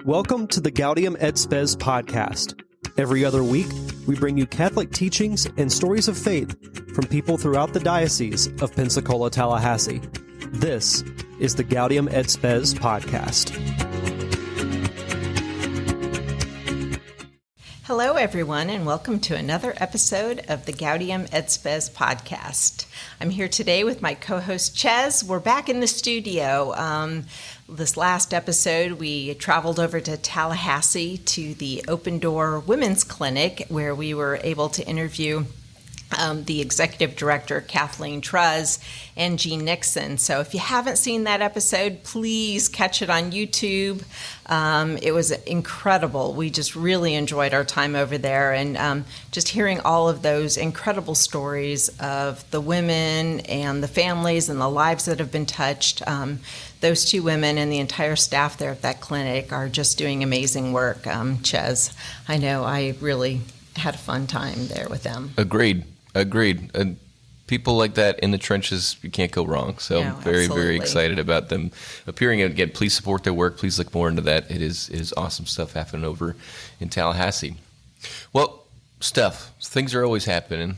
Welcome to the Gaudium et Spes podcast. Every other week, we bring you Catholic teachings and stories of faith from people throughout the Diocese of Pensacola-Tallahassee. This is the Gaudium et Spes podcast. Hello, everyone, and welcome to another episode of the Gaudium et Spes podcast. I'm here today with my co-host, Ches. We're back in the studio. This last episode, we traveled over to Tallahassee to the Open Door Women's Clinic, where we were able to interview the executive director, Kathleen Truz, and Jean Nixon. So if you haven't seen that episode, please catch it on YouTube. It was incredible. We just really enjoyed our time over there, and just hearing all of those incredible stories of the women and the families and the lives that have been touched. Those two women and the entire staff there at that clinic are just doing amazing work. Ches, I know I really had a fun time there with them. Agreed. And people like that in the trenches, you can't go wrong. So No, very, absolutely. very excited about them appearing. And again, please support their work. Please look more into that. It is awesome stuff happening over in Tallahassee. Well, Steph, things are always happening.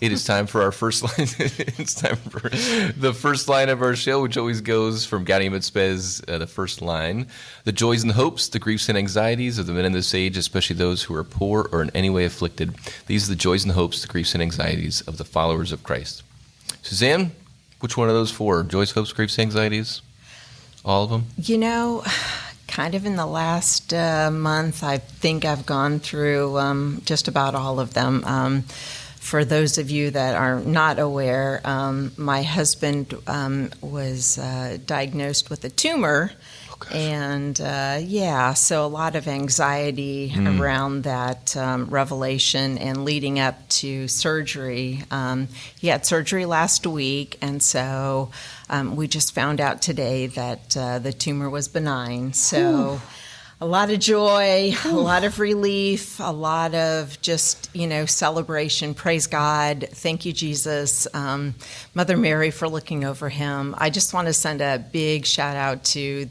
It is time for our first line. It's time for the first line of our show, which always goes from Gaudium et Spes, the first line. The joys and hopes, the griefs and anxieties of the men in this age, especially those who are poor or in any way afflicted. These are the joys and hopes, the griefs and anxieties of the followers of Christ. Suzanne, which one of those four? Joys, hopes, griefs, anxieties? All of them? You know, kind of in the last month, I think I've gone through just about all of them. For those of you that are not aware, my husband was diagnosed with a tumor. And so a lot of anxiety around that revelation and leading up to surgery. He had surgery last week, and so we just found out today that the tumor was benign. So a lot of joy, a lot of relief, a lot of just, celebration. Praise God. Thank you, Jesus. Mother Mary for looking over him. I just want to send a big shout out to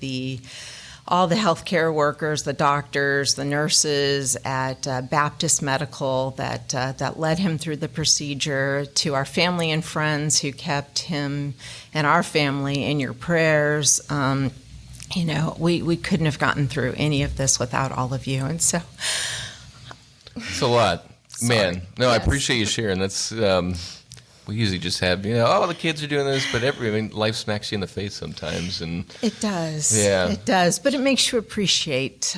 all the healthcare workers, the doctors, the nurses at Baptist Medical that led him through the procedure, to our family and friends who kept him and our family in your prayers. We couldn't have gotten through any of this without all of you. And so It's a lot. Man, no, yes. I appreciate you sharing. That's, we usually just have, the kids are doing this, but life smacks you in the face sometimes. And it does. Yeah. It does. But it makes you appreciate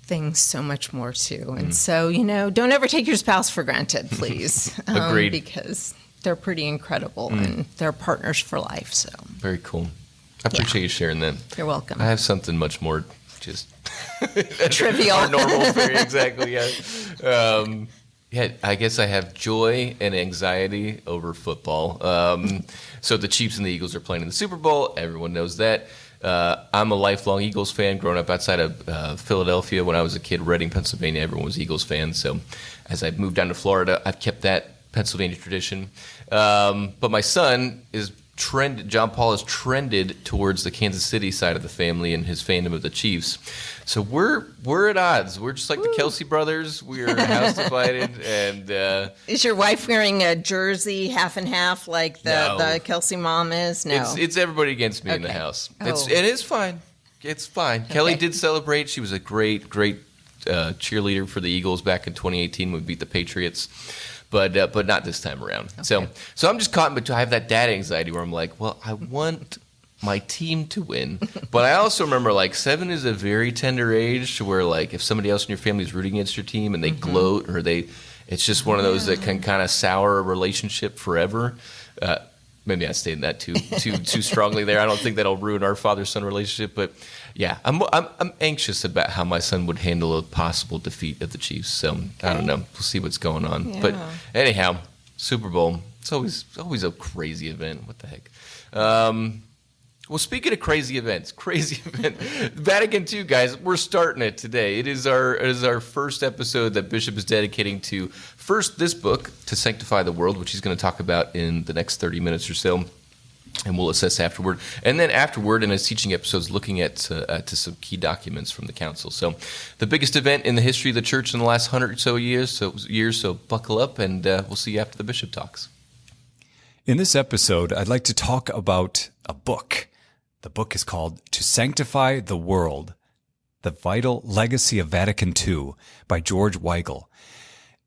things so much more, too. And so, don't ever take your spouse for granted, please. Agreed. Because they're pretty incredible and they're partners for life. So very cool. I appreciate you sharing that. You're welcome. I have something much more just trivial. Our normal fare, exactly, yeah. I guess I have joy and anxiety over football. So the Chiefs and the Eagles are playing in the Super Bowl. Everyone knows that. I'm a lifelong Eagles fan. Growing up outside of Philadelphia when I was a kid, Reading, Pennsylvania, everyone was Eagles fans. So as I've moved down to Florida, I've kept that Pennsylvania tradition. But my son John Paul has trended towards the Kansas City side of the family and his fandom of the Chiefs. So we're at odds. We're just like the Kelsey brothers. We're house divided. And is your wife wearing a jersey half and half like the Kelsey mom is? No, it's everybody against me in the house. It is fine. It's fine. Okay. Kelly did celebrate. She was a great cheerleader for the Eagles back in 2018 when we beat the Patriots. But not this time around. Okay. So I'm just caught in between. I have that dad anxiety where I'm like, well, I want my team to win. But I also remember 7 is a very tender age to where if somebody else in your family is rooting against your team and they gloat or it's just one of those that can kind of sour a relationship forever. Maybe I stated that too strongly there. I don't think that'll ruin our father-son relationship, but yeah, I'm anxious about how my son would handle a possible defeat of the Chiefs. So I don't know. We'll see what's going on. Yeah. But anyhow, Super Bowl. It's always a crazy event. What the heck? Well, speaking of crazy events, Vatican II, guys, we're starting it today. It is our first episode that Bishop is dedicating to first this book, to Sanctify the World, which he's going to talk about in the next 30 minutes or so. And we'll assess afterward. And then afterward, in his teaching episodes, looking at to some key documents from the council. So the biggest event in the history of the church in the last 100 or so years. So buckle up, and we'll see you after the bishop talks. In this episode, I'd like to talk about a book. The book is called To Sanctify the World, The Vital Legacy of Vatican II by George Weigel.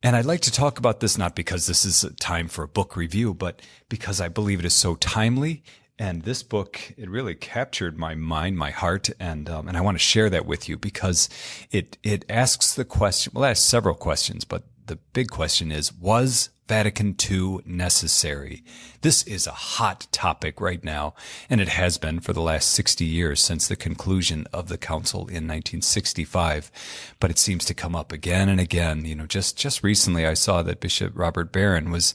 And I'd like to talk about this not because this is a time for a book review, but because I believe it is so timely. And this book, it really captured my mind, my heart, and I want to share that with you because it asks the question, well, it asks several questions, but the big question is, was Vatican II necessary? This is a hot topic right now, and it has been for the last 60 years since the conclusion of the council in 1965. But it seems to come up again and again. You know, just recently I saw that Bishop Robert Barron was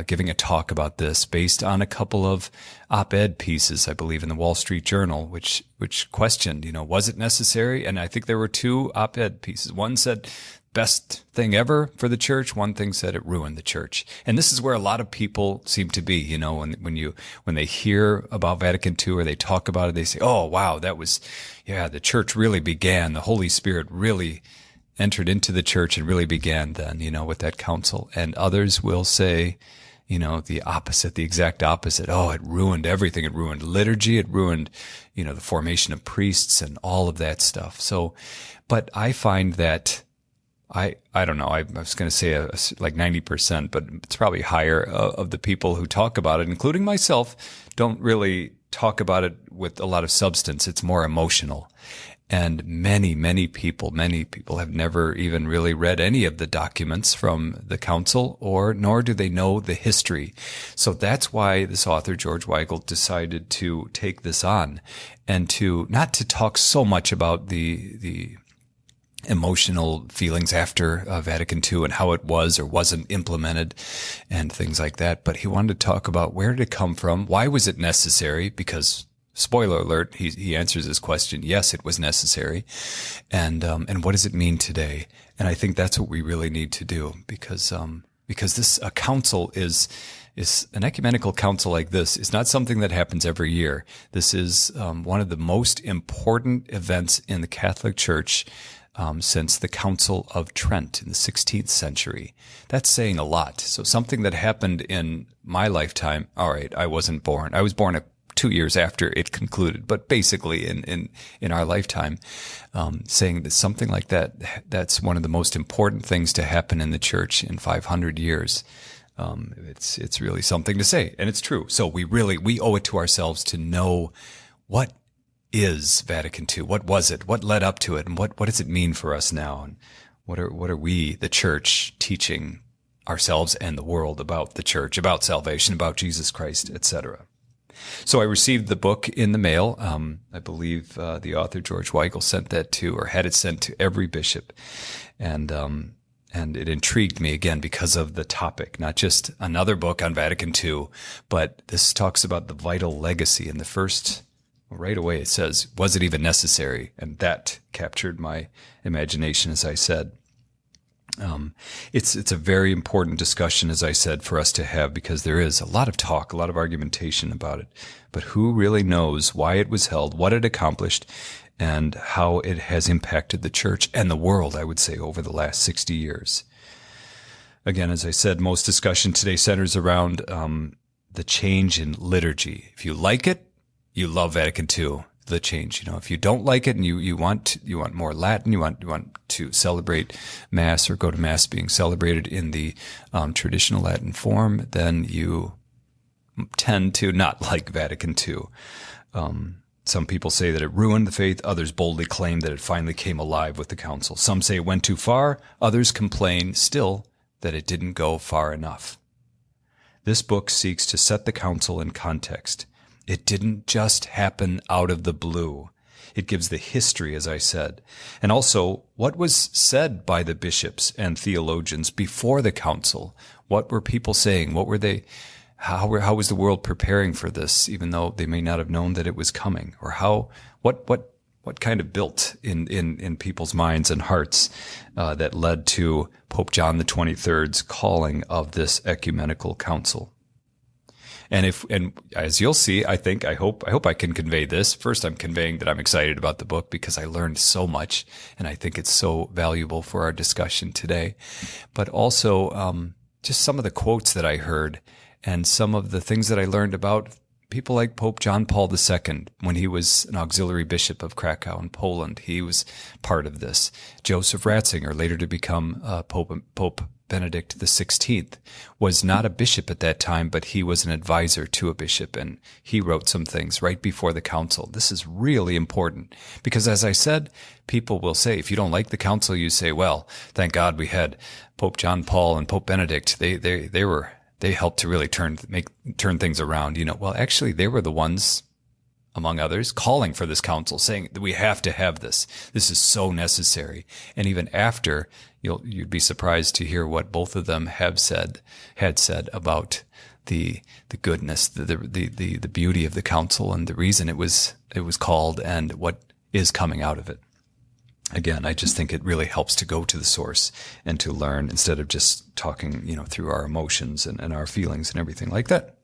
giving a talk about this based on a couple of op-ed pieces, I believe, in the Wall Street Journal, which questioned, you know, was it necessary? And I think there were two op-ed pieces. One said, best thing ever for the church. One thing said it ruined the church. And this is where a lot of people seem to be, you know, when they hear about Vatican II or they talk about it, they say, oh, wow, the church really began. The Holy Spirit really entered into the church and really began then, you know, with that council. And others will say, you know, the opposite, the exact opposite. Oh, it ruined everything. It ruined liturgy. It ruined, you know, the formation of priests and all of that stuff. So, but I find that I don't know. I was going to say like 90%, but it's probably higher of the people who talk about it, including myself, don't really talk about it with a lot of substance. It's more emotional. And many people have never even really read any of the documents from the council, nor do they know the history. So that's why this author, George Weigel, decided to take this on and not to talk so much about the emotional feelings after Vatican II and how it was or wasn't implemented and things like that. But he wanted to talk about where did it come from? Why was it necessary? Because, spoiler alert, he answers this question. Yes, it was necessary. And what does it mean today? And I think that's what we really need to do because this council is an ecumenical council like this is not something that happens every year. This is one of the most important events in the Catholic Church since the Council of Trent in the 16th century. That's saying a lot. So something that happened in my lifetime, all right, I wasn't born. I was born 2 years after it concluded, but basically in our lifetime, saying that something like that's one of the most important things to happen in the church in 500 years. It's really something to say, and it's true. So we owe it to ourselves to know what is Vatican II? What was it? What led up to it? And what does it mean for us now? And what are we, the church, teaching ourselves and the world about the church, about salvation, about Jesus Christ, etc.? So I received the book in the mail. I believe the author, George Weigel, sent that to, or had it sent to every bishop. And it intrigued me again because of the topic, not just another book on Vatican II, but this talks about the vital legacy. And the first, right away, it says, was it even necessary? And that captured my imagination, as I said. It's a very important discussion, as I said, for us to have because there is a lot of talk, a lot of argumentation about it. But who really knows why it was held, what it accomplished, and how it has impacted the church and the world, I would say, over the last 60 years. Again, as I said, most discussion today centers around the change in liturgy. If you like it, you love Vatican II, the change. You know, if you don't like it and you want more Latin, you want to celebrate Mass or go to Mass being celebrated in the traditional Latin form, then you tend to not like Vatican II. Some people say that it ruined the faith. Others boldly claim that it finally came alive with the council. Some say it went too far. Others complain still that it didn't go far enough. This book seeks to set the council in context. It didn't just happen out of the blue. It gives the history, as I said, and also what was said by the bishops and theologians before the council. What were people saying? What were they? How was the world preparing for this, even though they may not have known that it was coming? Or what kind of built in people's minds and hearts that led to Pope John the 23rd's calling of this ecumenical council? And as you'll see, I hope I can convey this. First, I'm conveying that I'm excited about the book because I learned so much, and I think it's so valuable for our discussion today. But also, just some of the quotes that I heard and some of the things that I learned about people like Pope John Paul II, when he was an auxiliary bishop of Krakow in Poland, he was part of this. Joseph Ratzinger, later to become Pope Benedict XVI, was not a bishop at that time, but he was an advisor to a bishop, and he wrote some things right before the council. This is really important because, as I said, people will say, if you don't like the council, you say, well, thank God we had Pope John Paul and Pope Benedict. They helped to really turn things around. Well, actually, they were the ones, among others, calling for this council, saying that we have to have this. This is so necessary. And even after, you'd be surprised to hear what both of them had said about the goodness, the beauty of the council, and the reason it was called, and what is coming out of it. Again, I just think it really helps to go to the source and to learn instead of just talking, through our emotions and our feelings and everything like that.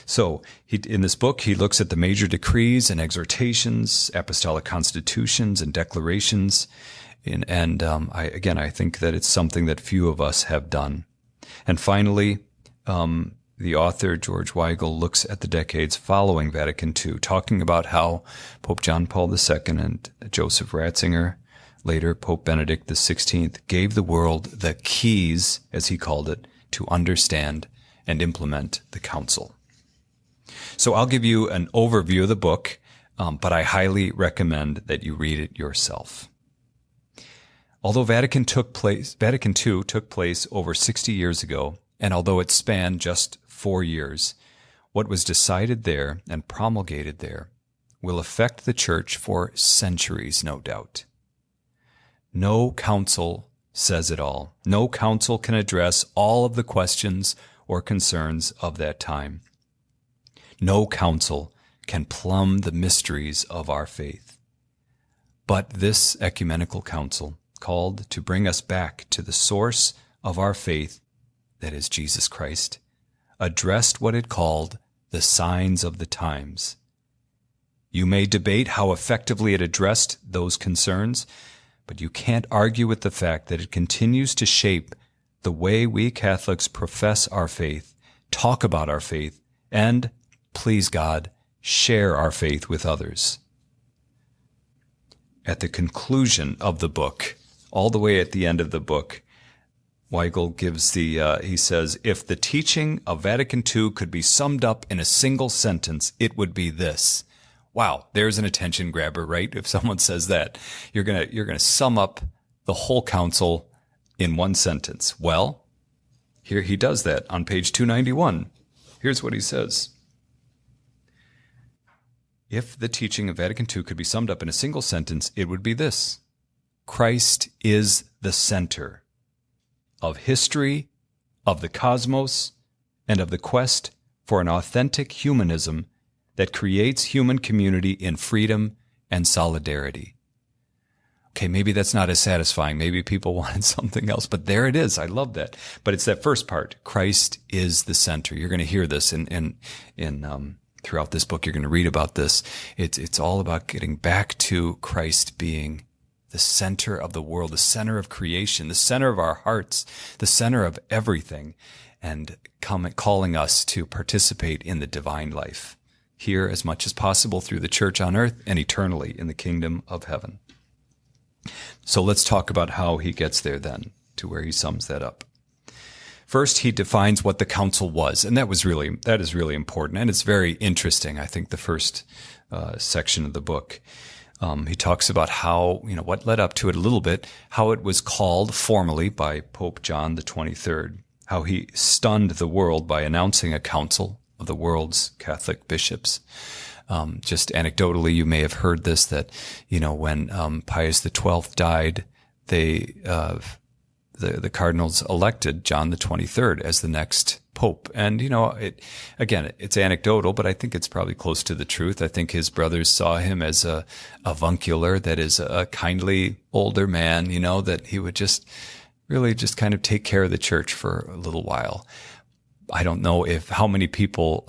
So in this book, he looks at the major decrees and exhortations, apostolic constitutions and declarations. I think that it's something that few of us have done. And finally, the author, George Weigel, looks at the decades following Vatican II, talking about how Pope John Paul II and Joseph Ratzinger, later Pope Benedict XVI, gave the world the keys, as he called it, to understand and implement the council. So I'll give you an overview of the book, but I highly recommend that you read it yourself. Although Vatican II took place over 60 years ago, and although it spanned just 4 years, what was decided there and promulgated there will affect the Church for centuries, no doubt. No council says it all. No council can address all of the questions or concerns of that time. No council can plumb the mysteries of our faith. But this ecumenical council, called to bring us back to the source of our faith, that is Jesus Christ, addressed what it called the signs of the times. You may debate how effectively it addressed those concerns, but you can't argue with the fact that it continues to shape the way we Catholics profess our faith, talk about our faith, and, please God, share our faith with others. At the conclusion of the book, all the way at the end of the book, Weigel gives he says, if the teaching of Vatican II could be summed up in a single sentence, it would be this. Wow, there's an attention grabber, right? If someone says that, you're gonna sum up the whole council in one sentence. Well, here he does that on page 291. Here's what he says. If the teaching of Vatican II could be summed up in a single sentence, it would be this. Christ is the center of history, of the cosmos, and of the quest for an authentic humanism that creates human community in freedom and solidarity. Okay, maybe that's not as satisfying. Maybe people wanted something else, but there it is. I love that. But it's that first part. Christ is the center. You're going to hear this in throughout this book. You're going to read about this. It's all about getting back to Christ being the center of the world, the center of creation, the center of our hearts, the center of everything, and calling us to participate in the divine life here as much as possible through the church on earth and eternally in the kingdom of heaven. So let's talk about how he gets there then, to where he sums that up. First, he defines what the council was, and that is really important, and it's very interesting. I think the first section of the book, he talks about how, what led up to it a little bit, how it was called formally by Pope John the 23rd, how he stunned the world by announcing a council of the world's Catholic bishops. Just anecdotally, you may have heard this, that, when Pius XII died, the cardinals elected John the 23rd as the next pope. And, it's anecdotal, but I think it's probably close to the truth. I think his brothers saw him as a avuncular, that is a kindly older man, that he would just really just kind of take care of the church for a little while. I don't know how many people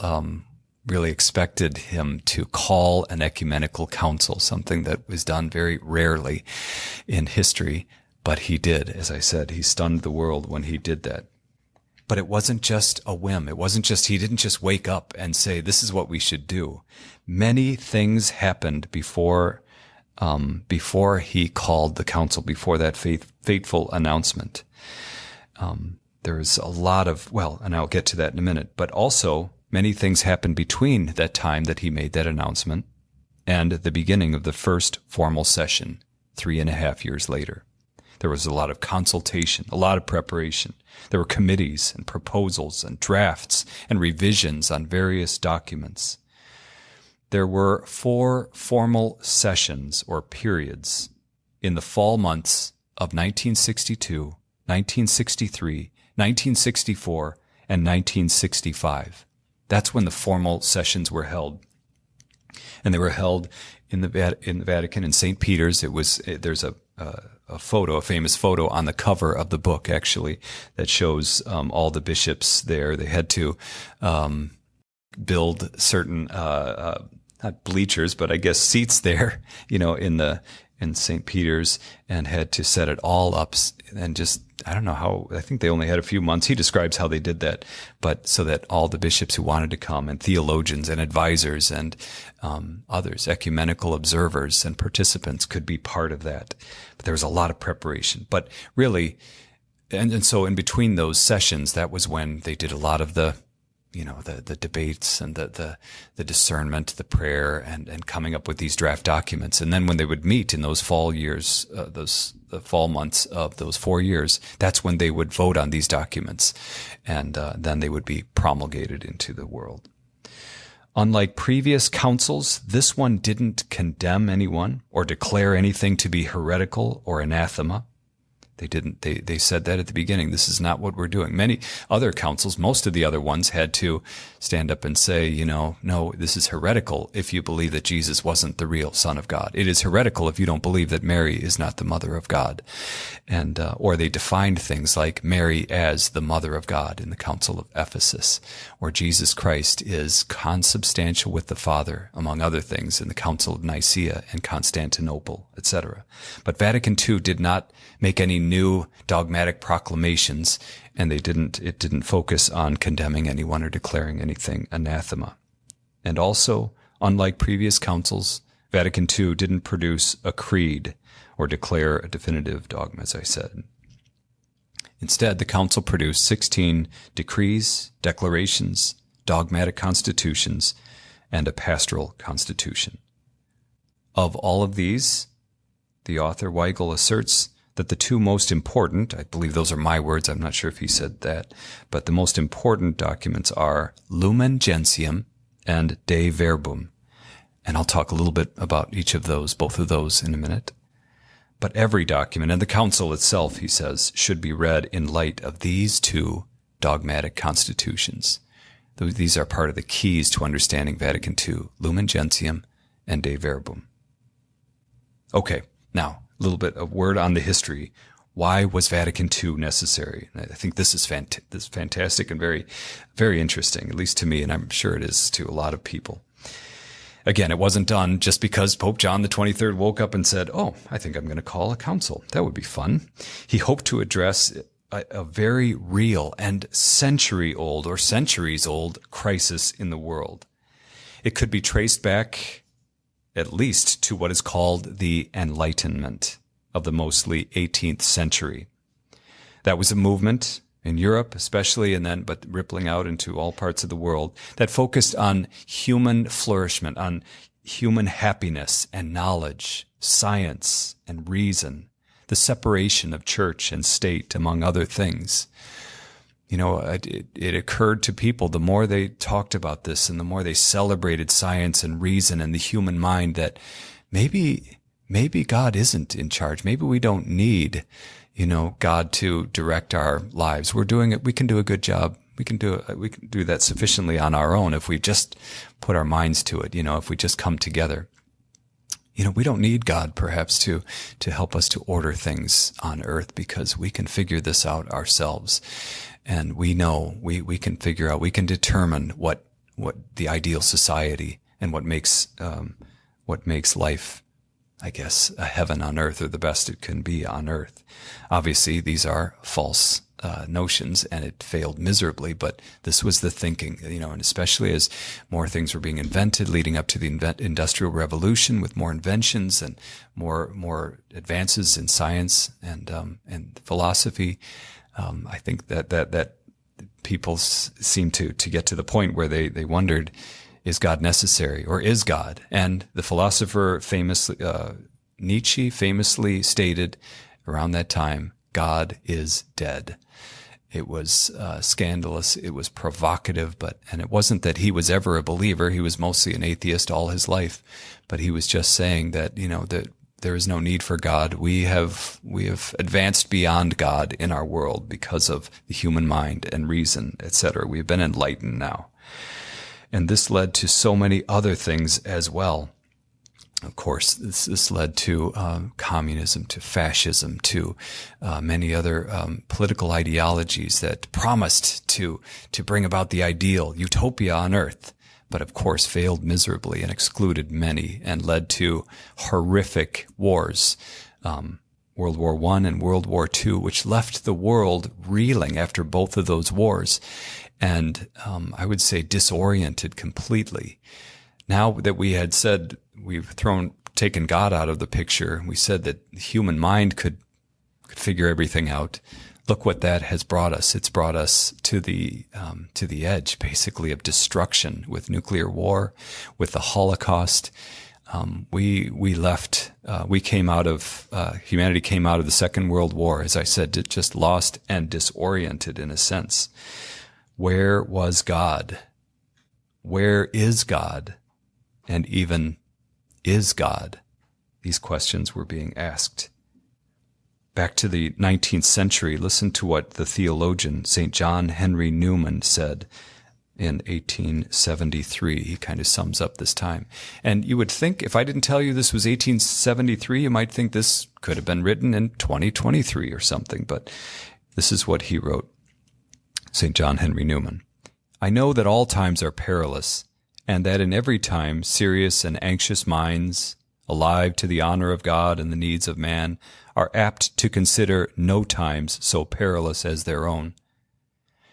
really expected him to call an ecumenical council, something that was done very rarely in history, but he did. As I said, he stunned the world when he did that. But it wasn't just a whim. He didn't just wake up and say, this is what we should do. Many things happened before he called the council, before that fateful announcement. There's a lot of, and I'll get to that in a minute, but also many things happened between that time that he made that announcement and the beginning of the first formal session 3.5 years later. There was a lot of consultation, a lot of preparation. There were committees and proposals and drafts and revisions on various documents. There were 4 formal sessions or periods in the fall months of 1962, 1963, 1964, and 1965. That's when the formal sessions were held. And they were held in the Vatican, in St. Peter's. There's a famous photo on the cover of the book, actually, that shows all the bishops there. They had to build certain, not bleachers, but I guess seats there, in St. Peter's, and had to set it all up and just, I don't know how, I think they only had a few months. He describes how they did that, but so that all the bishops who wanted to come and theologians and advisors and others, ecumenical observers and participants could be part of that. But there was a lot of preparation. But really, and so in between those sessions, that was when they did a lot of the debates and the discernment, the prayer, and coming up with these draft documents. And then when they would meet in those fall years, the fall months of those 4 years, that's when they would vote on these documents, and then they would be promulgated into the world. Unlike previous councils, this one didn't condemn anyone or declare anything to be heretical or anathema. They didn't. They said that at the beginning. This is not what we're doing. Many other councils, most of the other ones, had to stand up and say, no, this is heretical if you believe that Jesus wasn't the real Son of God. It is heretical if you don't believe that Mary is not the Mother of God. And or they defined things like Mary as the Mother of God in the Council of Ephesus, or Jesus Christ is consubstantial with the Father, among other things, in the Council of Nicaea and Constantinople, etc. But Vatican II did not make any new dogmatic proclamations, and it didn't focus on condemning anyone or declaring anything anathema. And also, unlike previous councils, Vatican II didn't produce a creed or declare a definitive dogma, as I said. Instead, the council produced 16 decrees, declarations, dogmatic constitutions, and a pastoral constitution. Of all of these, the author Weigel asserts that the 2 most important, I believe those are my words, I'm not sure if he said that, but the most important documents are Lumen Gentium and De Verbum. And I'll talk a little bit about each of those, both of those, in a minute. But every document, and the council itself, he says, should be read in light of these 2 dogmatic constitutions. These are part of the keys to understanding Vatican II, Lumen Gentium and De Verbum. Okay, now, a little bit of word on the history. Why was Vatican II necessary? I think this is fantastic and very, very interesting, at least to me, and I'm sure it is to a lot of people. Again, it wasn't done just because Pope John the 23rd woke up and said, I think I'm going to call a council. That would be fun. He hoped to address a very real and centuries-old crisis in the world. It could be traced back at least to what is called the Enlightenment of the mostly 18th century. That was a movement in Europe especially, but rippling out into all parts of the world, that focused on human flourishment, on human happiness and knowledge, science and reason, the separation of church and state, among other things. It occurred to people, the more they talked about this and the more they celebrated science and reason and the human mind, that maybe God isn't in charge. Maybe we don't need, God to direct our lives. We're doing it. We can do a good job. We can do that sufficiently on our own if we just put our minds to it. If we just come together. We don't need God perhaps to help us to order things on earth, because we can figure this out ourselves. And we know, we can figure out, we can determine what the ideal society and what makes life, I guess, a heaven on earth, or the best it can be on earth. Obviously, these are false notions, and it failed miserably, but this was the thinking, and especially as more things were being invented leading up to the Industrial Revolution, with more inventions and more advances in science and philosophy. I think that people seem to get to the point where they wondered, is God necessary, or is God? And the philosopher Nietzsche famously stated around that time, God is dead. It was scandalous. It was provocative, and it wasn't that he was ever a believer. He was mostly an atheist all his life, but he was just saying that, that there is no need for God. We have advanced beyond God in our world because of the human mind and reason, etc. We've been enlightened now. And this led to so many other things as well. Of course, this led to communism, to fascism, to many other political ideologies that promised to bring about the ideal utopia on earth, but of course failed miserably and excluded many and led to horrific wars, World War I and World War II, which left the world reeling after both of those wars, and I would say disoriented completely. Now that we had said we've taken God out of the picture, we said that the human mind could figure everything out. Look what that has brought us. It's brought us to the edge, basically, of destruction with nuclear war, with the Holocaust. Humanity came out of the Second World War, as I said, just lost and disoriented in a sense. Where was God? Where is God? And even, is God? These questions were being asked. Back to the 19th century, listen to what the theologian St. John Henry Newman said in 1873. He kind of sums up this time. And you would think, if I didn't tell you this was 1873, you might think this could have been written in 2023 or something. But this is what he wrote, St. John Henry Newman. I know that all times are perilous, and that in every time serious and anxious minds, alive to the honor of God and the needs of man, are apt to consider no times so perilous as their own.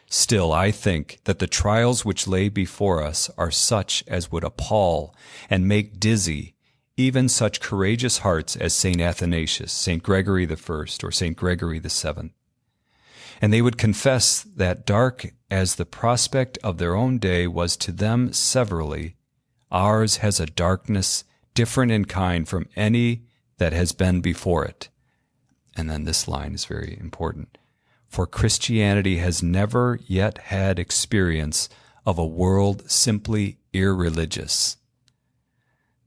Still, I think that the trials which lay before us are such as would appall and make dizzy even such courageous hearts as St. Athanasius, St. Gregory the First, or St. Gregory the Seventh. And they would confess that dark as the prospect of their own day was to them severally, ours has a darkness different in kind from any that has been before it. And then this line is very important. For Christianity has never yet had experience of a world simply irreligious.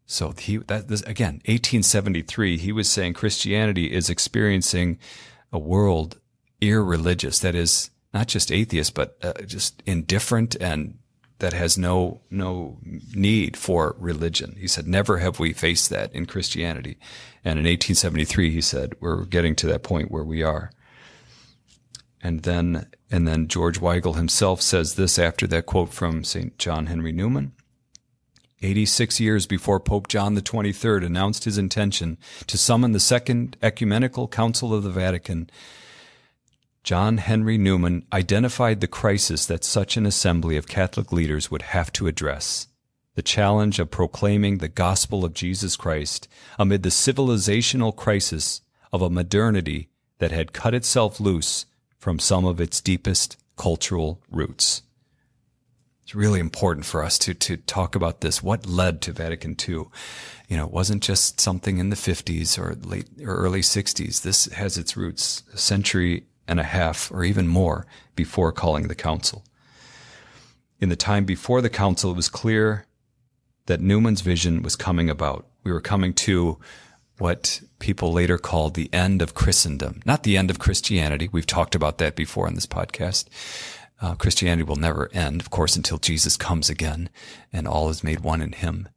So again, 1873, he was saying Christianity is experiencing a world irreligious, that is not just atheist, but just indifferent, and that has no need for religion. He said, never have we faced that in Christianity. And in 1873, he said, we're getting to that point where we are. And then George Weigel himself says this after that quote from St. John Henry Newman. 86 years before Pope John the 23rd announced his intention to summon the Second Ecumenical Council of the Vatican, John Henry Newman identified the crisis that such an assembly of Catholic leaders would have to address, the challenge of proclaiming the gospel of Jesus Christ amid the civilizational crisis of a modernity that had cut itself loose from some of its deepest cultural roots. It's really important for us to talk about this. What led to Vatican II? It wasn't just something in the 50s or late or early 60s. This has its roots a century and a half or even more before calling the council. In the time before the council, it was clear that Newman's vision was coming about. We were coming to what people later called the end of Christendom, not the end of Christianity. We've talked about that before on this podcast. Christianity will never end, of course, until Jesus comes again and all is made one in him.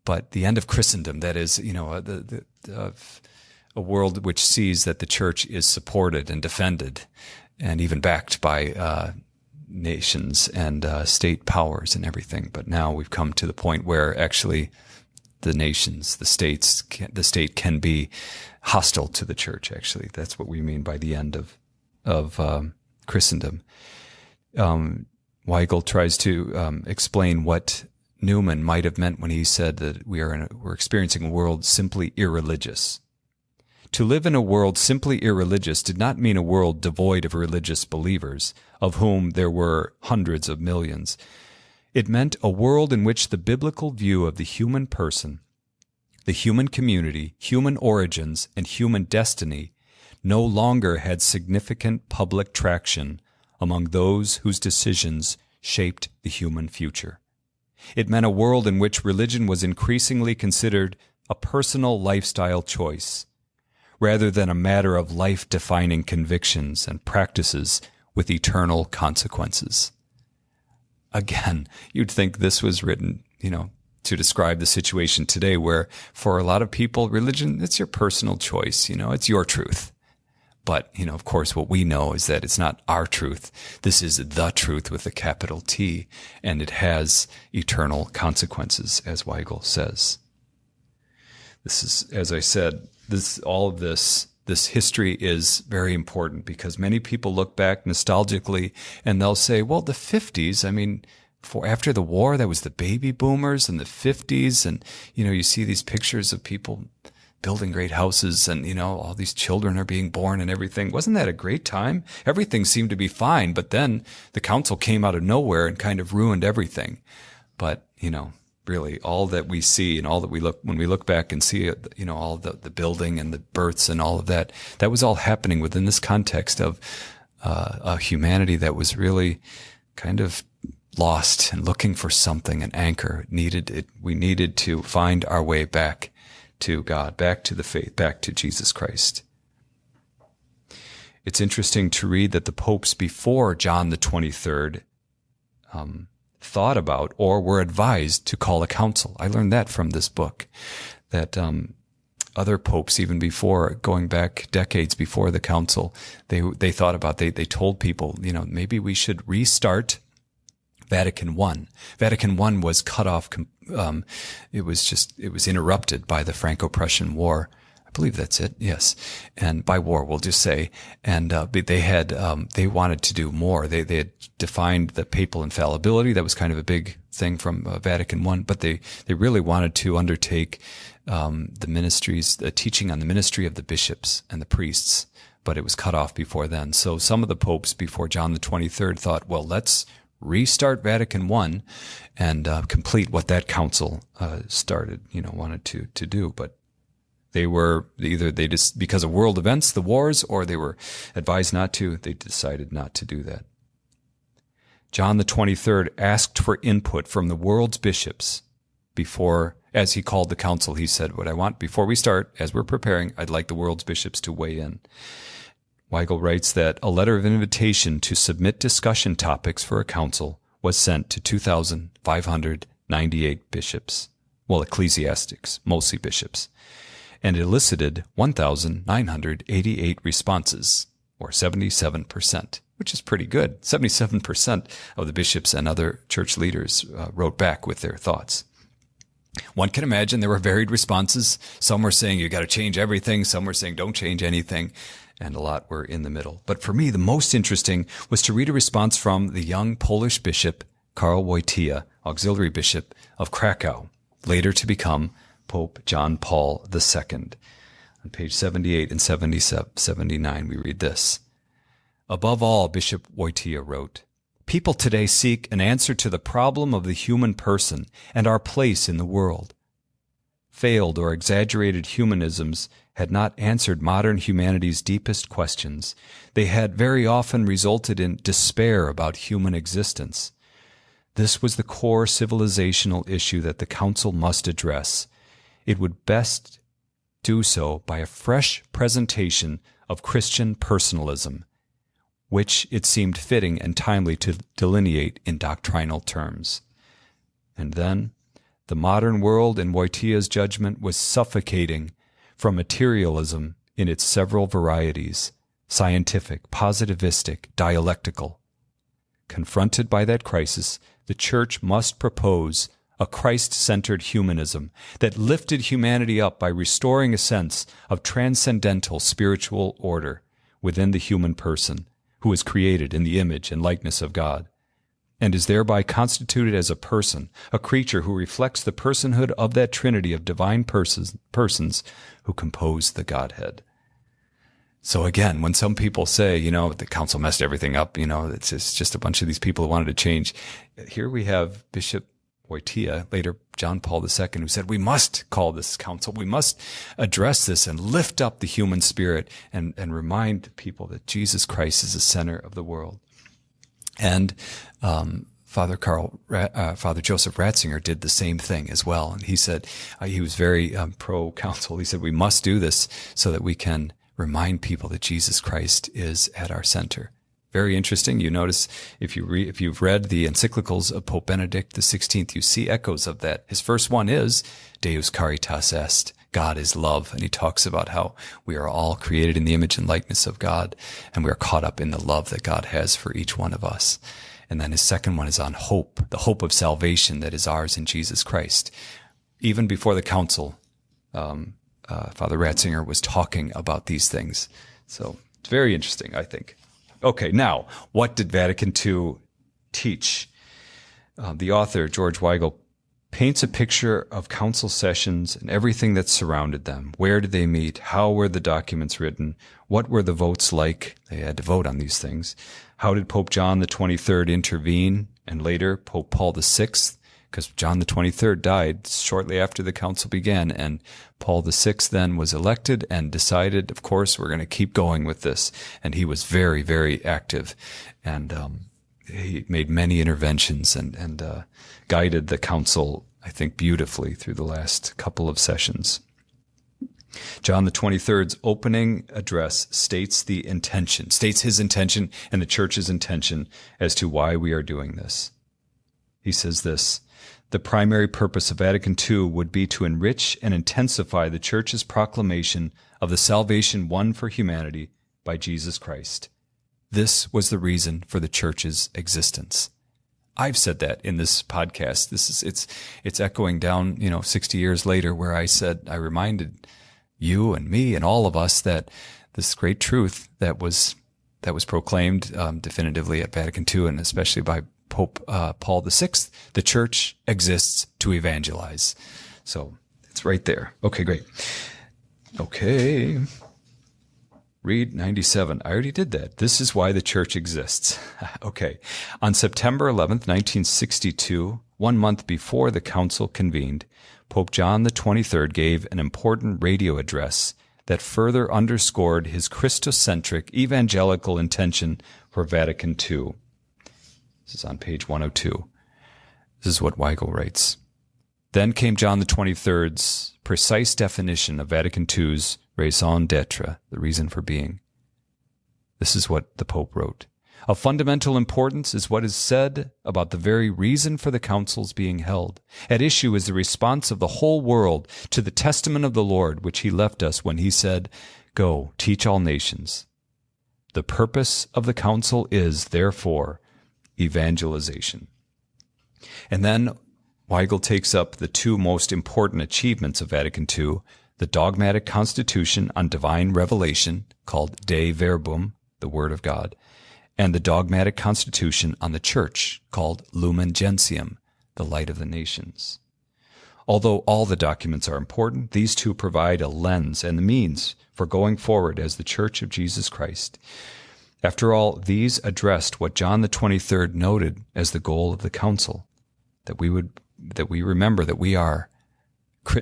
But the end of Christendom, that is, a world which sees that the church is supported and defended and even backed by nations and state powers and everything. But now we've come to the point where actually the nations, the state can be hostile to the church. Actually, that's what we mean by the end of Christendom. Weigel tries to explain what Newman might have meant when he said that we're experiencing a world simply irreligious. To live in a world simply irreligious did not mean a world devoid of religious believers, of whom there were hundreds of millions. It meant a world in which the biblical view of the human person, the human community, human origins, and human destiny no longer had significant public traction among those whose decisions shaped the human future. It meant a world in which religion was increasingly considered a personal lifestyle choice, rather than a matter of life-defining convictions and practices with eternal consequences. Again, you'd think this was written, to describe the situation today where, for a lot of people, religion, it's your personal choice, it's your truth. But, of course, what we know is that it's not our truth. This is the truth with a capital T, and it has eternal consequences, as Weigel says. This is, as I said, this history is very important because many people look back nostalgically and they'll say, well, the 50s, after the war, that was the baby boomers and the 50s. And, you see these pictures of people building great houses and, all these children are being born and everything. Wasn't that a great time? Everything seemed to be fine. But then the council came out of nowhere and kind of ruined everything. But, really all that we see and all that when we look back and see, all the building and the births and all of that, that was all happening within this context of a humanity that was really kind of lost and looking for something, an anchor. We needed to find our way back to God, back to the faith, back to Jesus Christ. It's interesting to read that the popes before John the 23rd thought about or were advised to call a council. I learned that from this book, that other popes, even before, going back decades before the council, they thought about, they told people, maybe we should restart Vatican I. Vatican I was cut off. It was interrupted by the Franco-Prussian War. I believe that's it. Yes. And by war, we'll just say. And they wanted to do more. They had defined the papal infallibility. That was kind of a big thing from Vatican I, but they really wanted to undertake the teaching on the ministry of the bishops and the priests, but it was cut off before then. So some of the popes before John the 23rd thought, well, let's restart Vatican I and complete what that council started, wanted to do. But they were because of world events, the wars, or they were advised not to, they decided not to do that. John the 23rd asked for input from the world's bishops before, as he called the council, he said, what I want before we start, as we're preparing, I'd like the world's bishops to weigh in. Weigel writes that a letter of invitation to submit discussion topics for a council was sent to 2,598 bishops, ecclesiastics, mostly bishops, and elicited 1,988 responses, or 77%, which is pretty good. 77% of the bishops and other church leaders wrote back with their thoughts. One can imagine there were varied responses. Some were saying you got to change everything. Some were saying don't change anything. And a lot were in the middle. But for me, the most interesting was to read a response from the young Polish bishop, Karl Wojtyła, auxiliary bishop of Krakow, later to become Pope John Paul II. On page 78 and 79, we read this. Above all, Bishop Wojtyła wrote, people today seek an answer to the problem of the human person and our place in the world. Failed or exaggerated humanisms had not answered modern humanity's deepest questions. They had very often resulted in despair about human existence. This was the core civilizational issue that the Council must address. It would best do so by a fresh presentation of Christian personalism, which it seemed fitting and timely to delineate in doctrinal terms. And then, the modern world, in Wojtyła's judgment, was suffocating from materialism in its several varieties, scientific, positivistic, dialectical. Confronted by that crisis, the Church must propose a Christ-centered humanism that lifted humanity up by restoring a sense of transcendental spiritual order within the human person, who is created in the image and likeness of God, and is thereby constituted as a person, a creature who reflects the personhood of that trinity of divine persons who compose the Godhead. So again, when some people say, the council messed everything up, it's just a bunch of these people who wanted to change. Here we have Bishop Wojtyła, later John Paul II, who said, we must call this council. We must address this and lift up the human spirit and remind people that Jesus Christ is the center of the world. And Father Joseph Ratzinger did the same thing as well. And he said, he was very pro-council. He said, we must do this so that we can remind people that Jesus Christ is at our center. Very interesting. You notice if you've read the encyclicals of Pope Benedict XVI, you see echoes of that. His first one is Deus Caritas Est. God is love. And he talks about how we are all created in the image and likeness of God, and we are caught up in the love that God has for each one of us. And then his second one is on hope, the hope of salvation that is ours in Jesus Christ. Even before the council, Father Ratzinger was talking about these things. So it's very interesting, I think. Okay, now, what did Vatican II teach? The author, George Weigel, paints a picture of council sessions and everything that surrounded them. Where did they meet? How were the documents written? What were the votes like? They had to vote on these things. How did Pope John the 23rd intervene? And later, Pope Paul VI, because John the 23rd died shortly after the council began, and Paul VI then was elected and decided, of course, we're going to keep going with this. And he was very, very active, and he made many interventions and guided the council, I think, beautifully through the last couple of sessions. John the 23rd's opening address states his intention and the Church's intention as to why we are doing this. He says this: the primary purpose of Vatican II would be to enrich and intensify the Church's proclamation of the salvation won for humanity by Jesus Christ. This was the reason for the Church's existence. I've said that in this podcast. It's echoing down, 60 years later, where I reminded you and me and all of us that this great truth that was proclaimed definitively at Vatican II, and especially by Pope Paul VI, the Church exists to evangelize. So it's right there. Okay, great. Okay. Read 97. I already did that. This is why the Church exists. Okay. On September 11th, 1962, 1 month before the council convened, Pope John the 23rd gave an important radio address that further underscored his Christocentric evangelical intention for Vatican II. This is on page 102. This is what Weigel writes. Then came John the 23rd's precise definition of Vatican II's raison d'etre, the reason for being. This is what the Pope wrote. Of fundamental importance is what is said about the very reason for the councils being held. At issue is the response of the whole world to the testament of the Lord which he left us when he said, "Go, teach all nations." The purpose of the council is, therefore, evangelization. And then Weigel takes up the two most important achievements of Vatican II, the dogmatic constitution on divine revelation, called De Verbum, the Word of God, and the dogmatic constitution on the Church, called Lumen Gentium, the Light of the Nations. Although all the documents are important, these two provide a lens and the means for going forward as the Church of Jesus Christ. After all, these addressed what John the 23rd noted as the goal of the council, that we remember that we are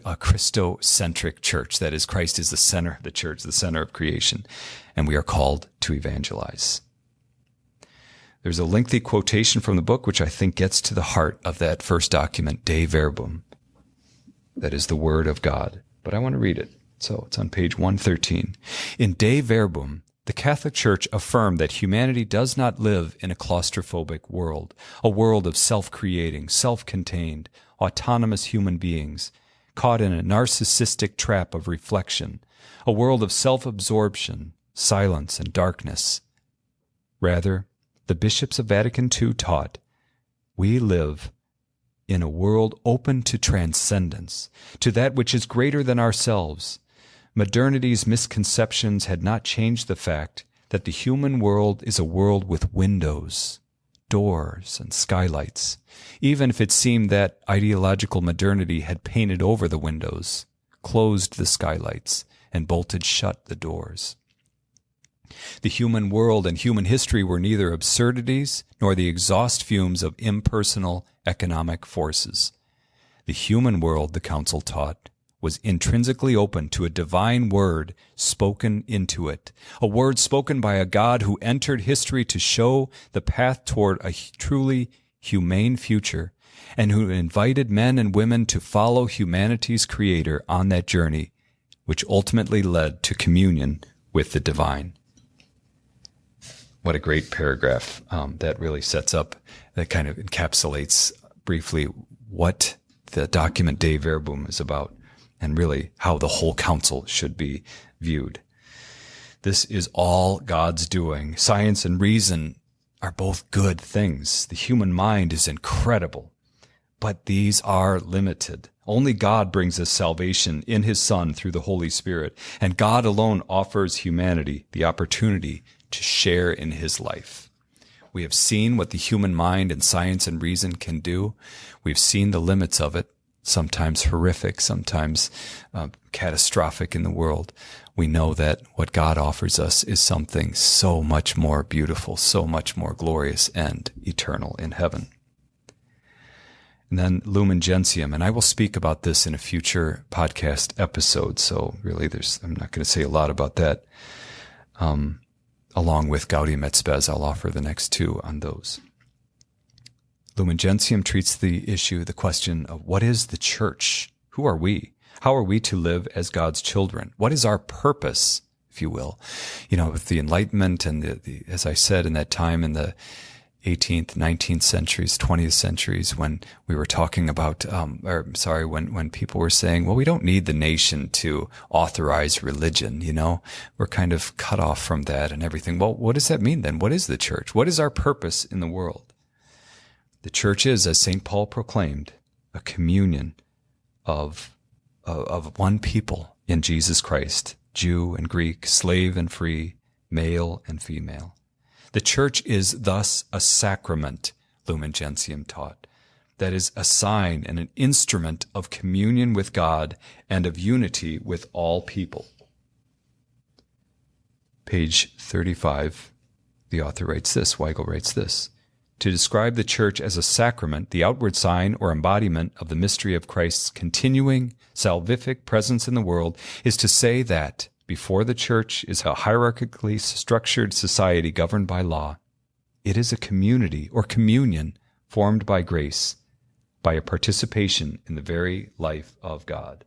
a Christocentric church. That is, Christ is the center of the church, the center of creation, and we are called to evangelize. There's a lengthy quotation from the book which I think gets to the heart of that first document, De Verbum. That is the Word of God. But I want to read it. So it's on page 113. In De Verbum, the Catholic Church affirmed that humanity does not live in a claustrophobic world, a world of self-creating, self-contained, autonomous human beings, caught in a narcissistic trap of reflection, a world of self-absorption, silence, and darkness. Rather, the bishops of Vatican II taught, we live in a world open to transcendence, to that which is greater than ourselves. Modernity's misconceptions had not changed the fact that the human world is a world with windows, doors, and skylights, even if it seemed that ideological modernity had painted over the windows, closed the skylights, and bolted shut the doors. The human world and human history were neither absurdities nor the exhaust fumes of impersonal economic forces. The human world, the Council taught, was intrinsically open to a divine word spoken into it, a word spoken by a God who entered history to show the path toward a truly humane future, and who invited men and women to follow humanity's Creator on that journey, which ultimately led to communion with the divine. What a great paragraph. That really sets up, that kind of encapsulates briefly what the document Dei Verbum is about, and really how the whole council should be viewed. This is all God's doing. Science and reason are both good things. The human mind is incredible, but these are limited. Only God brings us salvation in His Son through the Holy Spirit, and God alone offers humanity the opportunity to share in His life. We have seen what the human mind and science and reason can do. We've seen the limits of it, sometimes horrific, sometimes catastrophic in the world. We know that what God offers us is something so much more beautiful, so much more glorious and eternal in heaven. And then Lumen Gentium, and I will speak about this in a future podcast episode, so really I'm not going to say a lot about that. Along with Gaudium et Spes, I'll offer the next two on those. Lumen Gentium treats the question of what is the church? Who are we? How are we to live as God's children? What is our purpose, if you will? With the Enlightenment and as I said, in that time in the 18th, 19th centuries, 20th centuries, when we were talking about, when people were saying, well, we don't need the nation to authorize religion, we're kind of cut off from that and everything. Well, what does that mean then? What is the church? What is our purpose in the world? The church is, as St. Paul proclaimed, a communion of one people in Jesus Christ, Jew and Greek, slave and free, male and female. The church is thus a sacrament, Lumen Gentium taught, that is a sign and an instrument of communion with God and of unity with all people. Page 35, the author writes this, Weigel writes this, to describe the church as a sacrament, the outward sign or embodiment of the mystery of Christ's continuing salvific presence in the world, is to say that before the church is a hierarchically structured society governed by law, it is a community or communion formed by grace, by a participation in the very life of God.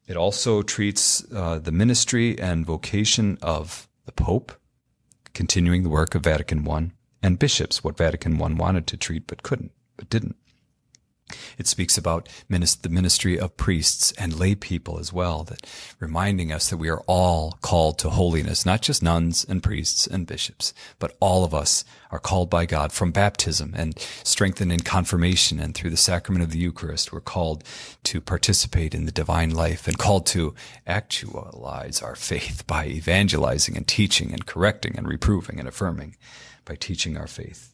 It also treats the ministry and vocation of the Pope, continuing the work of Vatican I, and bishops, what Vatican I wanted to treat but didn't. It speaks about the ministry of priests and lay people as well, that reminding us that we are all called to holiness, not just nuns and priests and bishops, but all of us are called by God from baptism and strengthened in confirmation and through the sacrament of the Eucharist. We're called to participate in the divine life and called to actualize our faith by evangelizing and teaching and correcting and reproving and affirming by teaching our faith.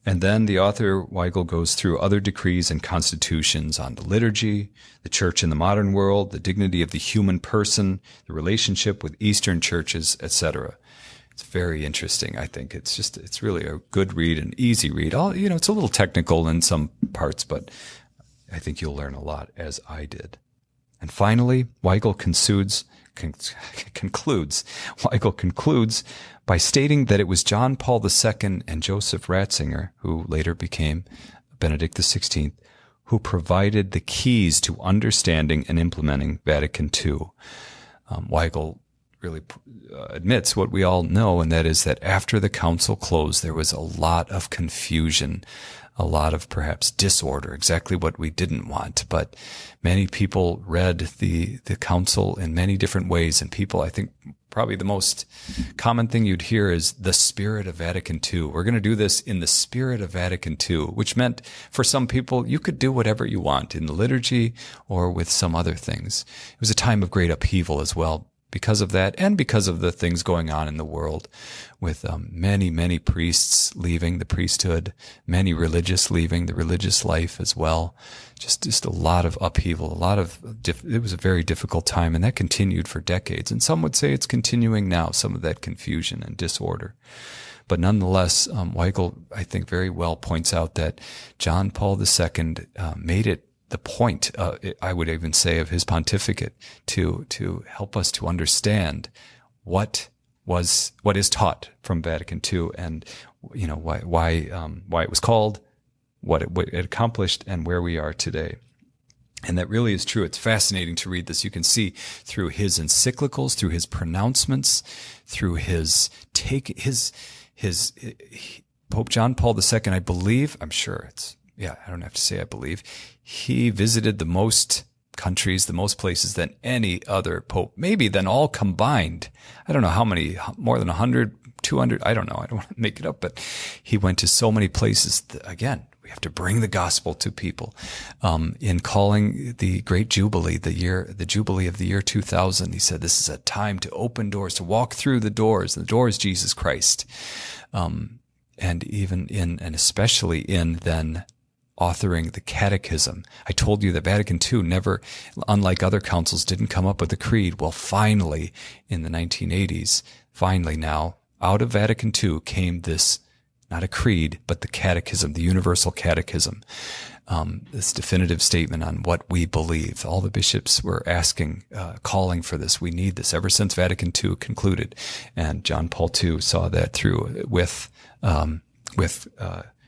And then the author, Weigel, goes through other decrees and constitutions on the liturgy, the church in the modern world, the dignity of the human person, the relationship with Eastern churches, etc. It's very interesting, I think. It's really a good read, an easy read. It's a little technical in some parts, but I think you'll learn a lot, as I did. And finally, Weigel concludes by stating that it was John Paul II and Joseph Ratzinger, who later became Benedict XVI, who provided the keys to understanding and implementing Vatican II. Weigel really admits what we all know, and that is that after the council closed, there was a lot of confusion, a lot of perhaps disorder, exactly what we didn't want. But many people read the council in many different ways, and people, I think, probably the most common thing you'd hear is the spirit of Vatican II. We're going to do this in the spirit of Vatican II, which meant for some people, you could do whatever you want in the liturgy or with some other things. It was a time of great upheaval as well because of that, and because of the things going on in the world with many, many priests leaving the priesthood, many religious leaving the religious life as well. Just a lot of upheaval, it was a very difficult time, and that continued for decades. And some would say it's continuing now, some of that confusion and disorder. But nonetheless, Weigel, I think, very well points out that John Paul II made it the point, I would even say, of his pontificate to help us to understand what is taught from Vatican II, and why it was called, what it accomplished, and where we are today. And that really is true. It's fascinating to read this. You can see through his encyclicals, through his pronouncements, through his Pope John Paul II, I believe, I'm sure I don't have to say I believe, he visited the most countries, the most places than any other pope, maybe than all combined. I don't know how many, more than 100, 200, I don't know. I don't want to make it up, but he went to so many places. Again, we have to bring the gospel to people. In calling the great Jubilee, the Jubilee of the year 2000, he said, this is a time to open doors, to walk through the doors. The door is Jesus Christ. And especially in then authoring the catechism. I told you that Vatican II never, unlike other councils, didn't come up with a creed. Well, finally, in the 1980s, now, out of Vatican II came this, not a creed, but the catechism, the universal catechism, this definitive statement on what we believe. All the bishops were asking, calling for this. We need this ever since Vatican II concluded. And John Paul II saw that through with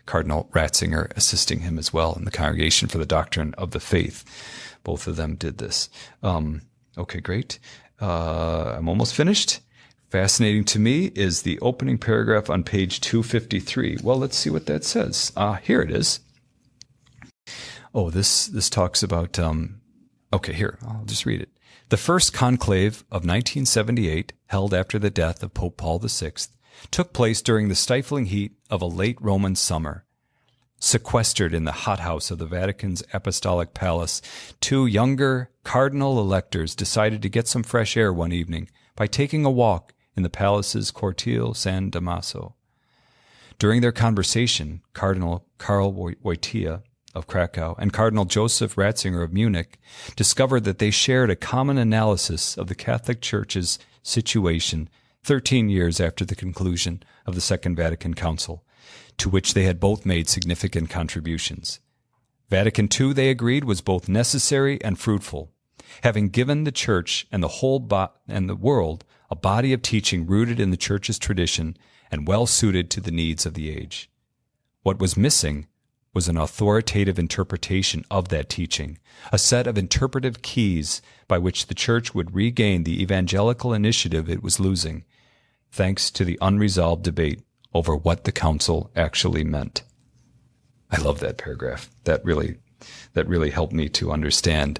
Cardinal Ratzinger assisting him as well in the Congregation for the Doctrine of the Faith. Both of them did this. Okay, great. I'm almost finished. Fascinating to me is the opening paragraph on page 253. Well, let's see what that says. Here it is. Oh, this talks about, okay, here, I'll just read it. The first conclave of 1978, held after the death of Pope Paul VI, took place during the stifling heat of a late Roman summer. Sequestered in the hothouse of the Vatican's Apostolic Palace, two younger cardinal electors decided to get some fresh air one evening by taking a walk in the palace's Cortile San Damaso. During their conversation, Cardinal Karl Wojtyła of Krakow and Cardinal Joseph Ratzinger of Munich discovered that they shared a common analysis of the Catholic Church's situation 13 years after the conclusion of the Second Vatican Council, to which they had both made significant contributions. Vatican II, they agreed, was both necessary and fruitful, having given the Church and the world a body of teaching rooted in the Church's tradition and well suited to the needs of the age. What was missing was an authoritative interpretation of that teaching, a set of interpretive keys by which the Church would regain the evangelical initiative it was losing, thanks to the unresolved debate over what the council actually meant. I love that paragraph. That really helped me to understand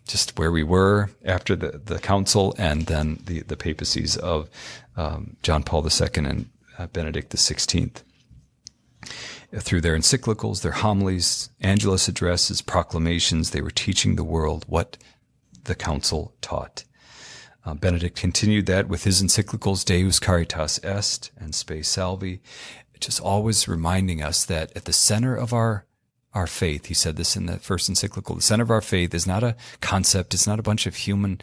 just where we were after the council, and then the papacies of John Paul II and Benedict XVI. Through their encyclicals, their homilies, Angelus addresses, proclamations, they were teaching the world what the council taught. Benedict continued that with his encyclicals Deus Caritas Est and Spes Salvi, just always reminding us that at the center of our faith, he said this in the first encyclical, the center of our faith is not a concept, it's not a bunch of human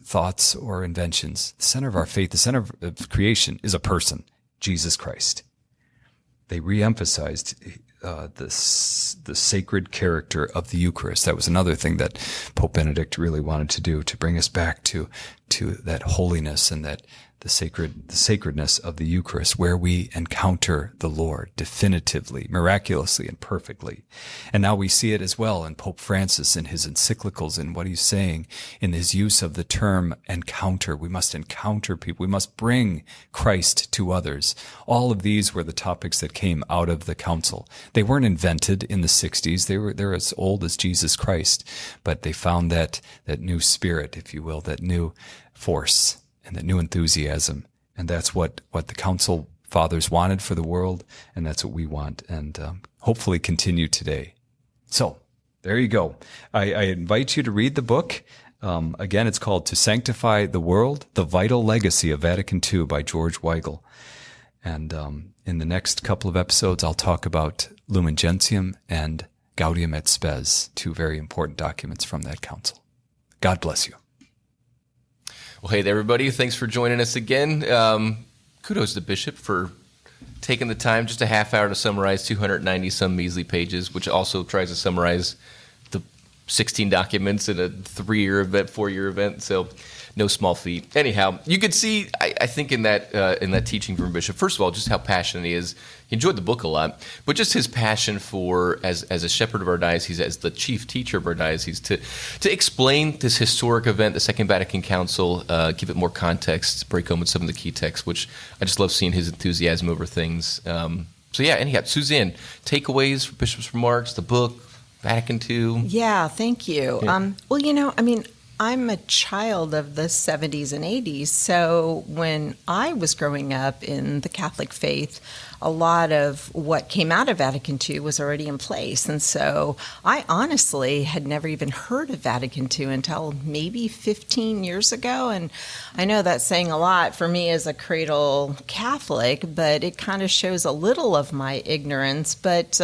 thoughts or inventions. The center of our faith, the center of creation is a person, Jesus Christ. They re-emphasized the sacred character of the Eucharist. That was another thing that Pope Benedict really wanted to do, to bring us back to that holiness and that the sacredness of the Eucharist, where we encounter the Lord definitively, miraculously, and perfectly. And now we see it as well in Pope Francis in his encyclicals and what he's saying in his use of the term encounter. We must encounter people. We must bring Christ to others. All of these were the topics that came out of the council. They weren't invented in the 60s. They're as old as Jesus Christ, but they found that new spirit, if you will, that new force and that new enthusiasm. And that's what the council fathers wanted for the world, and that's what we want, and hopefully continue today. So there you go. I invite you to read the book. Again, it's called To Sanctify the World, The Vital Legacy of Vatican II by George Weigel. And in the next couple of episodes, I'll talk about Lumen Gentium and Gaudium et Spes, two very important documents from that council. God bless you. Well, hey there, everybody. Thanks for joining us again. Kudos to Bishop for taking the time, just a half hour, to summarize 290-some measly pages, which also tries to summarize the 16 documents in a 3-year event, 4-year event. So no small feat. Anyhow, you could see, I think, in that teaching from Bishop, first of all, just how passionate he is. He enjoyed the book a lot, but just his passion for, as a shepherd of our diocese, as the chief teacher of our diocese, to explain this historic event, the Second Vatican Council, give it more context, break home with some of the key texts, which I just love seeing his enthusiasm over things. So yeah, anyhow, Suzanne, takeaways for Bishop's remarks, the book, Vatican II. Yeah, thank you. Yeah. Well, I'm a child of the 70s and 80s, so when I was growing up in the Catholic faith, a lot of what came out of Vatican II was already in place. And so I honestly had never even heard of Vatican II until maybe 15 years ago. And I know that's saying a lot for me as a cradle Catholic, but it kind of shows a little of my ignorance. But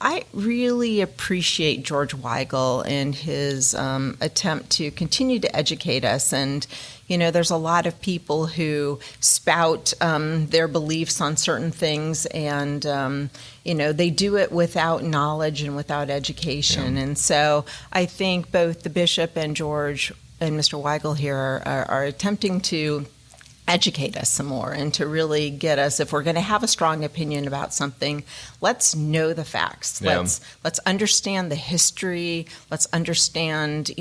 I really appreciate George Weigel and his attempt to continue to educate us. And, there's a lot of people who spout their beliefs on certain things, and, they do it without knowledge and without education. Yeah. And so I think both the Bishop and George and Mr. Weigel here are attempting to educate us some more and to really get us, if we're going to have a strong opinion about something, let's know the facts. Yeah. Let's understand the history. Let's understand,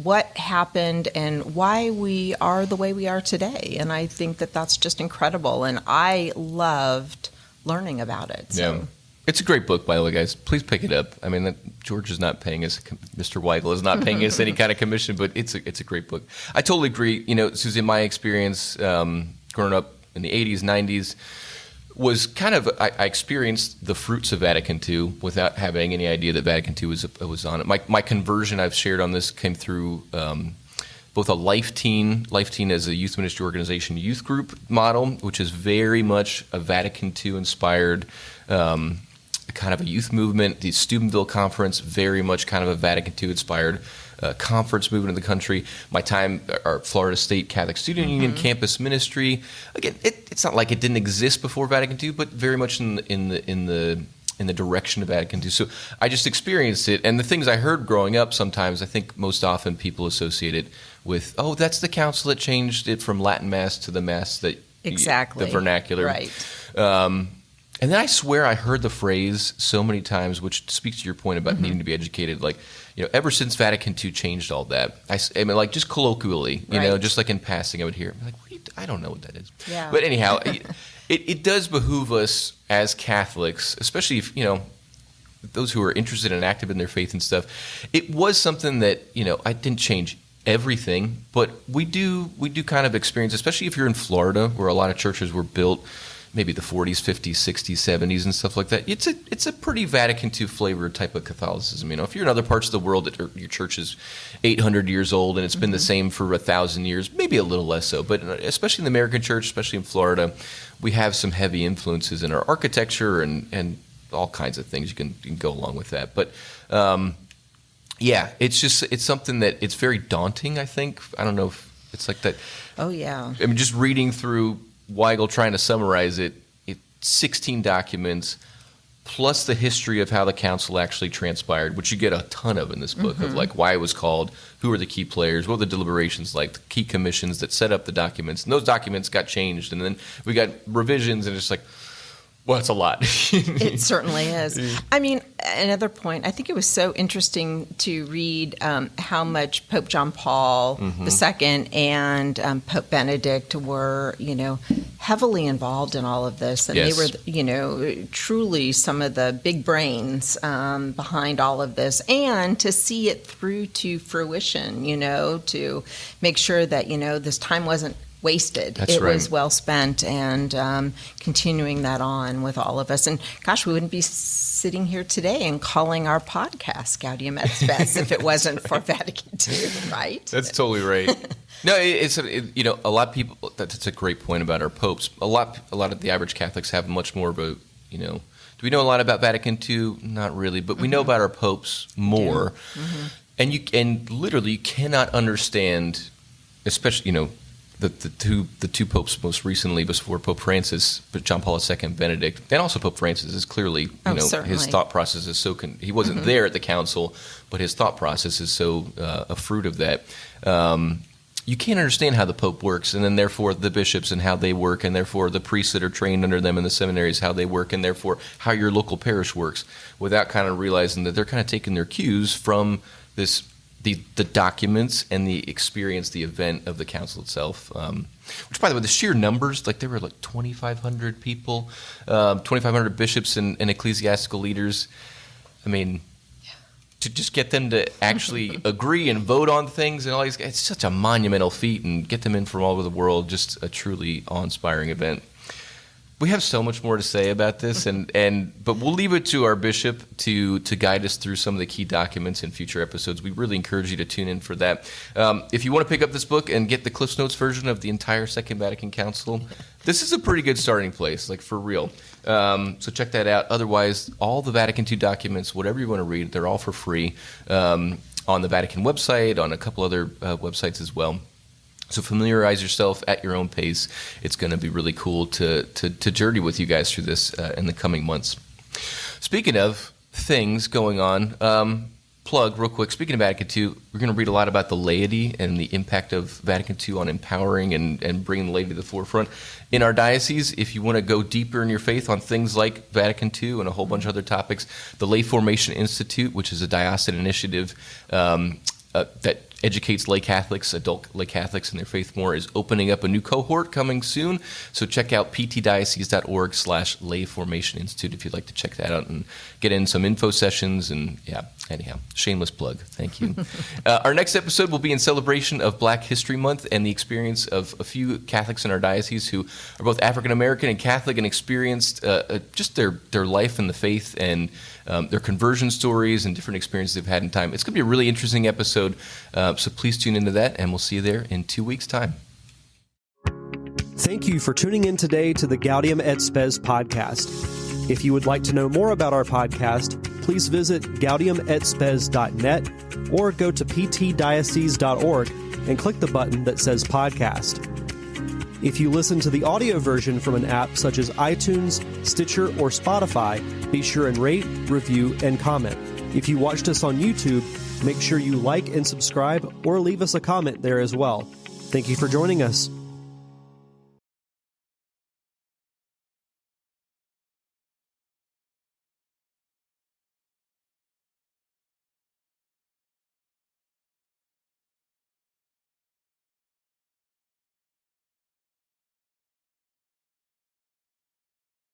what happened and why we are the way we are today. And I think that that's just incredible. And I loved learning about it. So. Yeah. It's a great book, by the way, guys. Please pick it up. I mean, George is not paying us, Mr. Weigel is not paying us any kind of commission, but it's a great book. I totally agree. Susie, my experience growing up in the 80s, 90s was kind of, I experienced the fruits of Vatican II without having any idea that Vatican II was on it. My conversion, I've shared on this, came through both a Life Teen as a youth ministry organization youth group model, which is very much a Vatican II inspired kind of a youth movement. The Steubenville Conference, very much kind of a Vatican II inspired conference movement in the country. My time, our Florida State Catholic Student Union campus ministry. Again, it's not like it didn't exist before Vatican II, but very much in the direction of Vatican II. So I just experienced it, and the things I heard growing up, sometimes I think most often people associate it with, that's the council that changed it from Latin Mass to the Mass that exactly the vernacular. Right. And then I swear I heard the phrase so many times, which speaks to your point about needing to be educated. Like, ever since Vatican II changed all that, I mean, like just colloquially, just like in passing, I would hear, like, I don't know what that is. Yeah. But anyhow, it does behoove us as Catholics, especially if, those who are interested and active in their faith and stuff. It was something that, I didn't change everything, but we do kind of experience, especially if you're in Florida, where a lot of churches were built maybe the 40s, 50s, 60s, 70s, and stuff like that. It's a pretty Vatican II flavored type of Catholicism. If you're in other parts of the world that your church is 800 years old and it's been the same for 1,000 years, maybe a little less so. But especially in the American church, especially in Florida, we have some heavy influences in our architecture and all kinds of things. You can go along with that. But it's something that it's very daunting, I think. I don't know if it's like that. Oh, yeah. I mean, just reading through Weigel trying to summarize it, 16 documents, plus the history of how the council actually transpired, which you get a ton of in this book, of like why it was called, who were the key players, what were the deliberations like, the key commissions that set up the documents. And those documents got changed, and then we got revisions, and it's like, well, it's a lot. It certainly is. I mean, another point, I think it was so interesting to read how much Pope John Paul II and Pope Benedict were, heavily involved in all of this. And they were, truly some of the big brains behind all of this. And to see it through to fruition, to make sure that, this time wasn't wasted. It was well spent, and continuing that on with all of us. And gosh, we wouldn't be sitting here today and calling our podcast Gaudium et Spes if it wasn't for Vatican II, right? That's totally right. No, it's a lot of people. That's a great point about our popes. A lot of the average Catholics have much more of a do we know a lot about Vatican II? Not really, but we know about our popes more. And literally you cannot understand, especially the two popes most recently before Pope Francis, but John Paul II, Benedict, and also Pope Francis is clearly, his thought process is so, he wasn't there at the council, but his thought process is so a fruit of that. You can't understand how the Pope works, and then therefore the bishops and how they work, and therefore the priests that are trained under them in the seminaries, how they work, and therefore how your local parish works, without kind of realizing that they're kind of taking their cues from this the documents and the experience, the event of the council itself. Which, by the way, the sheer numbers, like there were like 2,500 people, 2,500 bishops and ecclesiastical leaders. I mean, to just get them to actually agree and vote on things and all these, it's such a monumental feat, and get them in from all over the world, just a truly awe-inspiring event. We have so much more to say about this, but we'll leave it to our bishop to guide us through some of the key documents in future episodes. We really encourage you to tune in for that. If you want to pick up this book and get the Cliffs Notes version of the entire Second Vatican Council, this is a pretty good starting place, like for real. So check that out. Otherwise, all the Vatican II documents, whatever you want to read, they're all for free on the Vatican website, on a couple other websites as well. So familiarize yourself at your own pace. It's going to be really cool to journey with you guys through this in the coming months. Speaking of things going on, plug real quick. Speaking of Vatican II, we're going to read a lot about the laity and the impact of Vatican II on empowering and bringing the laity to the forefront in our diocese. If you want to go deeper in your faith on things like Vatican II and a whole bunch of other topics, the Lay Formation Institute, which is a diocesan initiative that educates lay Catholics, adult lay Catholics in their faith more, is opening up a new cohort coming soon. So check out ptdiocese.org/Lay Formation Institute if you'd like to check that out and get in some info sessions. And anyhow, shameless plug. Thank you. Our next episode will be in celebration of Black History Month and the experience of a few Catholics in our diocese who are both African American and Catholic and experienced just their life in the faith and their conversion stories and different experiences they've had in time. It's going to be a really interesting episode. So please tune into that, and we'll see you there in 2 weeks' time. Thank you for tuning in today to the Gaudium et Spes podcast. If you would like to know more about our podcast, please visit gaudiumetspes.net or go to ptdiocese.org and click the button that says podcast. If you listen to the audio version from an app such as iTunes, Stitcher, or Spotify, be sure and rate, review, and comment. If you watched us on YouTube, make sure you like and subscribe or leave us a comment there as well. Thank you for joining us.